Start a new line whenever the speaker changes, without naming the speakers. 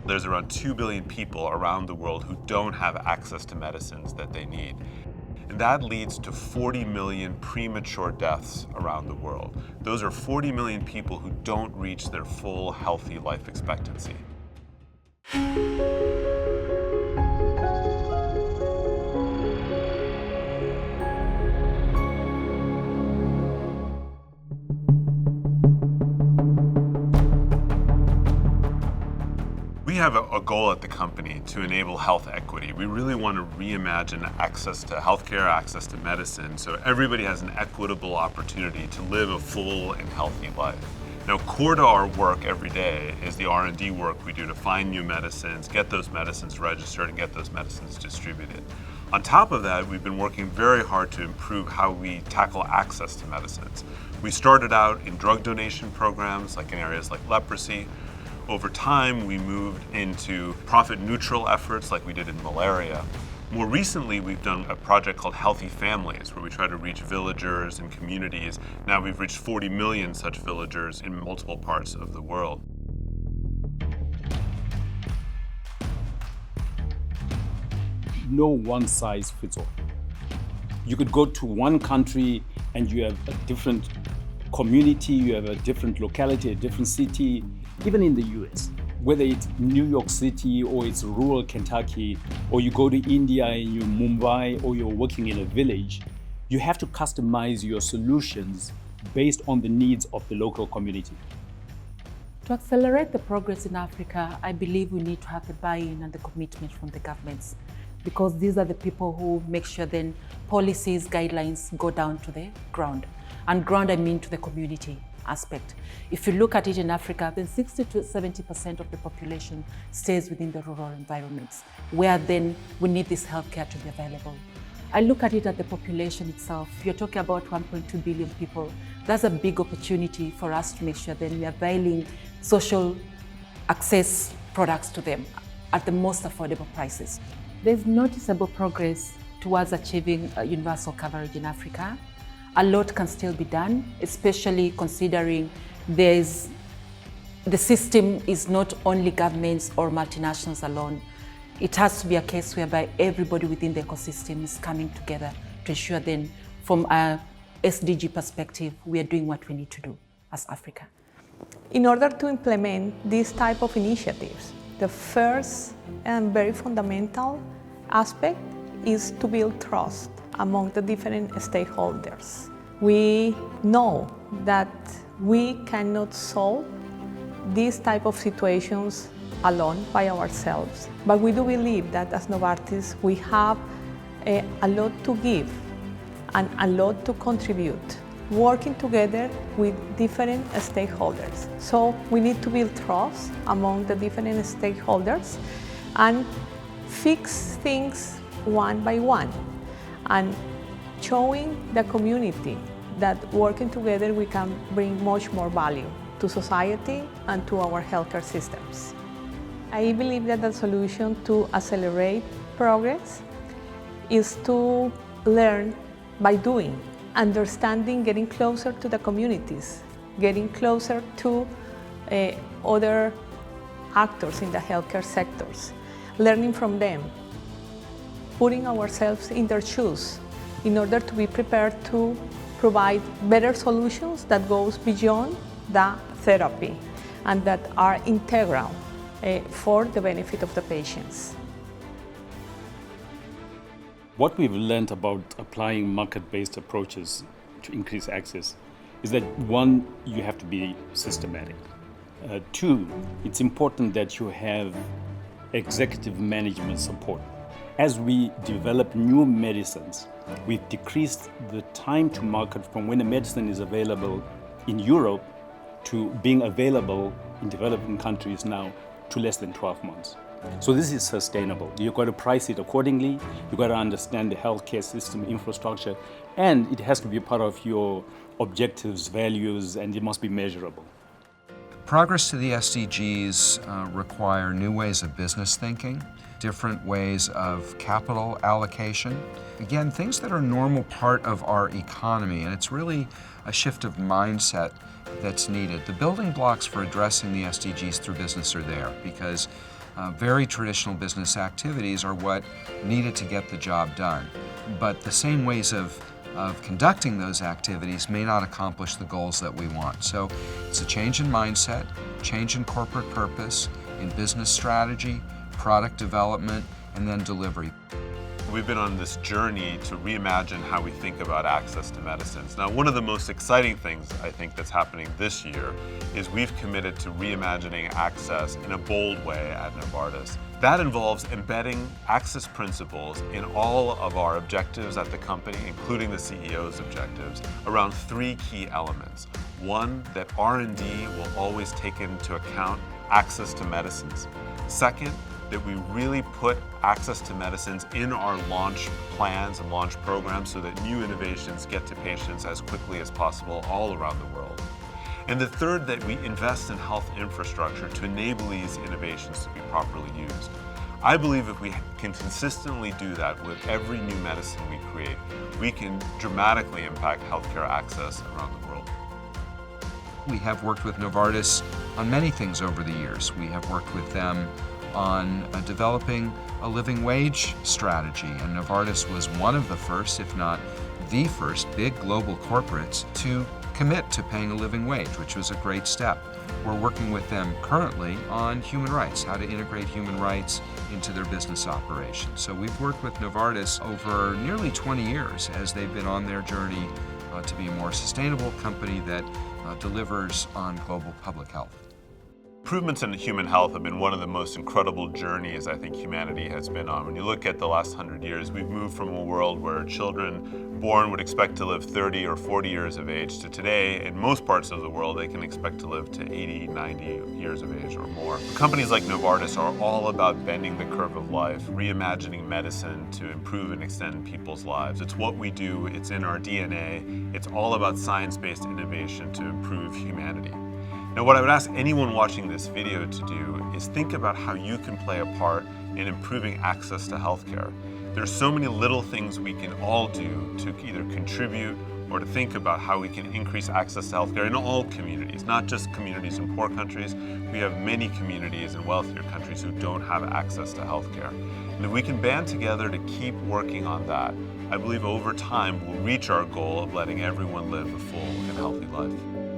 There's around 2 billion people around the world who don't have access to medicines that they need. And that leads to 40 million premature deaths around the world. Those are 40 million people who don't reach their full healthy life expectancy. We have a goal at the company to enable health equity. We really want to reimagine access to healthcare, access to medicine, so everybody has an equitable opportunity to live a full and healthy life. Now, core to our work every day is the R&D work we do to find new medicines, get those medicines registered, and get those medicines distributed. On top of that, we've been working very hard to improve how we tackle access to medicines. We started out in drug donation programs, like in areas like leprosy. Over time, we moved into profit-neutral efforts like we did in malaria. More recently, we've done a project called Healthy Families, where we try to reach villagers and communities. Now we've reached 40 million such villagers in multiple parts of the world.
No one size fits all. You could go to one country and you have a different community, you have a different locality, a different city. Even in the US, whether it's New York City or it's rural Kentucky, or you go to India and you're Mumbai or you're working in a village, you have to customize your solutions based on the needs of the local community.
To accelerate the progress in Africa, I believe we need to have the buy-in and the commitment from the governments, because these are the people who make sure then policies, guidelines go down to the ground. And ground, I mean to the community aspect. If you look at it in Africa, then 60 to 70% of the population stays within the rural environments, where then we need this healthcare to be available. I look at it at the population itself. You're talking about 1.2 billion people. That's a big opportunity for us to make sure that we are availing social access products to them at the most affordable prices. There's noticeable progress towards achieving universal coverage in Africa. A lot can still be done, especially considering the system is not only governments or multinationals alone. It has to be a case whereby everybody within the ecosystem is coming together to ensure then, from a SDG perspective, we are doing what we need to do as Africa.
In order to implement these type of initiatives, the first and very fundamental aspect is to build trust among the different stakeholders. We know that we cannot solve these type of situations alone by ourselves, but we do believe that as Novartis we have a lot to give and a lot to contribute, working together with different stakeholders. So we need to build trust among the different stakeholders and fix things one by one, and showing the community that working together we can bring much more value to society and to our healthcare systems. I believe that the solution to accelerate progress is to learn by doing, understanding, getting closer to the communities, getting closer to other actors in the healthcare sectors, learning from them, putting ourselves in their shoes in order to be prepared to provide better solutions that goes beyond the therapy and that are integral for the benefit of the patients.
What we've learned about applying market-based approaches to increase access is that, one, you have to be systematic. Two, it's important that you have executive management support. As we develop new medicines, we've decreased the time to market from when a medicine is available in Europe to being available in developing countries now to less than 12 months. So this is sustainable. You've got to price it accordingly, you've got to understand the healthcare system infrastructure, and it has to be part of your objectives, values, and it must be measurable.
Progress to the SDGs require new ways of business thinking, different ways of capital allocation. Again, things that are a normal part of our economy, and it's really a shift of mindset that's needed. The building blocks for addressing the SDGs through business are there, because Very traditional business activities are what needed to get the job done. But the same ways of conducting those activities may not accomplish the goals that we want. So it's a change in mindset, change in corporate purpose, in business strategy, product development, and then delivery.
We've been on this journey to reimagine how we think about access to medicines. Now, one of the most exciting things I think that's happening this year is we've committed to reimagining access in a bold way at Novartis. That involves embedding access principles in all of our objectives at the company, including the CEO's objectives, around three key elements. One, that R&D will always take into account access to medicines. Second, that we really put access to medicines in our launch plans and launch programs so that new innovations get to patients as quickly as possible all around the world. And the third, that we invest in health infrastructure to enable these innovations to be properly used. I believe if we can consistently do that with every new medicine we create, we can dramatically impact healthcare access around the world.
We have worked with Novartis on many things over the years. We have worked with them on developing a living wage strategy, and Novartis was one of the first, if not the first, big global corporates to commit to paying a living wage, which was a great step. We're working with them currently on human rights, how to integrate human rights into their business operations. So we've worked with Novartis over nearly 20 years as they've been on their journey to be a more sustainable company that delivers on global public health.
Improvements in human health have been one of the most incredible journeys I think humanity has been on. When you look at the last 100 years, we've moved from a world where children born would expect to live 30 or 40 years of age to today, in most parts of the world, they can expect to live to 80, 90 years of age or more. Companies like Novartis are all about bending the curve of life, reimagining medicine to improve and extend people's lives. It's what we do, it's in our DNA, it's all about science-based innovation to improve humanity. Now, what I would ask anyone watching this video to do is think about how you can play a part in improving access to healthcare. There's so many little things we can all do to either contribute or to think about how we can increase access to healthcare in all communities, not just communities in poor countries. We have many communities in wealthier countries who don't have access to healthcare. And if we can band together to keep working on that, I believe over time we'll reach our goal of letting everyone live a full and healthy life.